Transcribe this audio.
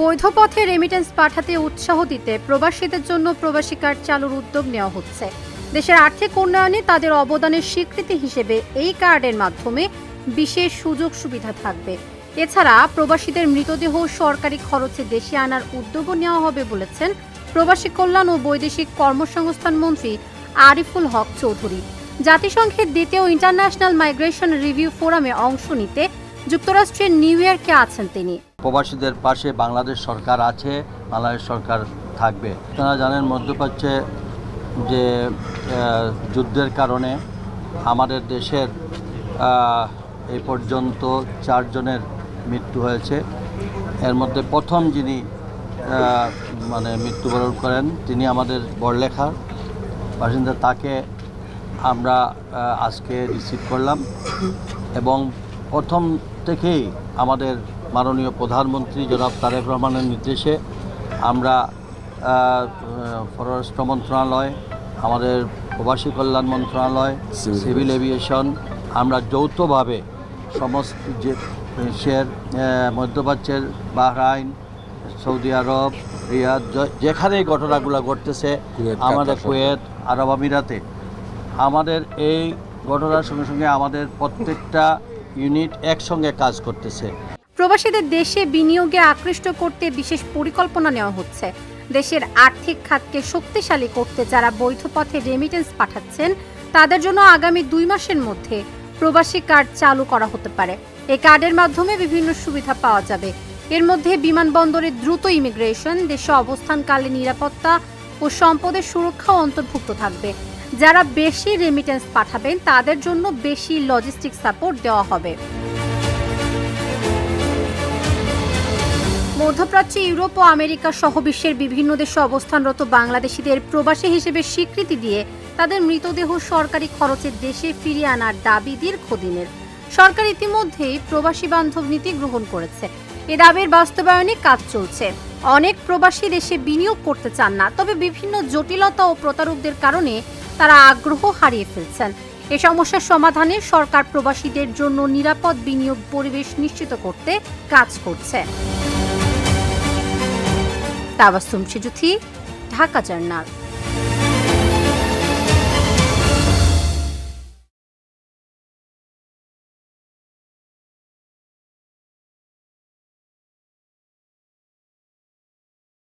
বৈধ পথে রেমিটেন্স পাঠাতে উৎসাহ দিতে প্রবাসীদের জন্য প্রবাসী কার্ড চালুর উদ্যোগ নেওয়া হচ্ছে। দেশের আর্থিক উন্নয়নে তাদের অবদানের স্বীকৃতি হিসেবে এই কার্ডের মাধ্যমে বিশেষ সুযোগ সুবিধা থাকবে। এছাড়া প্রবাসীদের মৃতদেহ সরকারি খরচে দেশে আনার উদ্যোগও নেওয়া হবে বলেছেন প্রবাসী কল্যাণ ও বৈদেশিক কর্মসংস্থান মন্ত্রী আরিফুল হক চৌধুরী। জাতিসংঘের দ্বিতীয় ইন্টারন্যাশনাল মাইগ্রেশন রিভিউ ফোরামে অংশ নিতে যুক্তরাষ্ট্রের নিউ ইয়র্কে আছেন তিনি। প্রবাসীদের পাশে বাংলাদেশ সরকার আছে, বাংলাদেশ সরকার থাকবে। আপনারা জানেন মধ্যপ্রাচ্যে যে যুদ্ধের কারণে আমাদের দেশের এই পর্যন্ত 4 জনের মৃত্যু হয়েছে। এর মধ্যে প্রথম যিনি মৃত্যুবরণ করেন তিনি আমাদের বড়লেখার বাসিন্দা। তাকে আমরা আজকে রিসিভ করলাম এবং প্রথম থেকেই আমাদের মাননীয় প্রধানমন্ত্রী জনাব তারেক রহমানের নির্দেশে আমরা পররাষ্ট্র মন্ত্রণালয়, আমাদের প্রবাসী কল্যাণ মন্ত্রণালয়, সিভিল এভিয়েশন, আমরা যৌথভাবে সমস্ত যে দেশের মধ্যপ্রাচ্যের বাহরাইন, সৌদি আরব, রিয়াদ, যেখানেই ঘটনাগুলো ঘটতেছে, আমাদের কুয়েত, আরব আমিরাতে, আমাদের এই ঘটনার সঙ্গে সঙ্গে আমাদের প্রত্যেকটা ইউনিট একসঙ্গে কাজ করতেছে। প্রবাসীদের দেশে বিনিয়োগে আকৃষ্ট করতে বিশেষ পরিকল্পনা নেওয়া হচ্ছে। দেশের আর্থিক খাতকে শক্তিশালী করতে যারা বৈধ পথে রেমিটেন্স পাঠাচ্ছেন তাদের জন্য আগামী 2 মাসের মধ্যে প্রবাসী কার্ড চালু করা হতে পারে। এই কার্ডের মাধ্যমে বিভিন্ন সুবিধা পাওয়া যাবে। এর মধ্যে বিমানবন্দরে দ্রুত ইমিগ্রেশন, দেশে অবস্থানকালে নিরাপত্তা ও সম্পদের সুরক্ষাও অন্তর্ভুক্ত থাকবে। যারা বেশি রেমিটেন্স পাঠাবেন তাদের জন্য বেশি লজিস্টিক সাপোর্ট দেওয়া হবে। মধ্যপ্রাচ্যে, ইউরোপ ও আমেরিকা সহ বিশ্বের বিভিন্ন দেশে অবস্থানরত বাংলাদেশিদের প্রবাসী হিসেবে স্বীকৃতি দিয়ে তাদের মৃতদেহ সরকারি খরচে দেশে ফিরিয়ে আনার দাবি দীর্ঘদিনের। সরকার ইতিমধ্যেই প্রবাসী বান্ধব নীতি গ্রহণ করেছে। এ দাবির বাস্তবায়নে কাজ চলছে। অনেক প্রবাসী দেশে বিনিয়োগ করতে চান না, তবে বিভিন্ন জটিলতা ও প্রতারকদের কারণে তারা আগ্রহ হারিয়ে ফেলছেন। এ সমস্যার সমাধানে সরকার প্রবাসীদের জন্য নিরাপদ বিনিয়োগ পরিবেশ নিশ্চিত করতে কাজ করছে। তাবাসসুম সিজুথি, ঢাকা জার্নাল।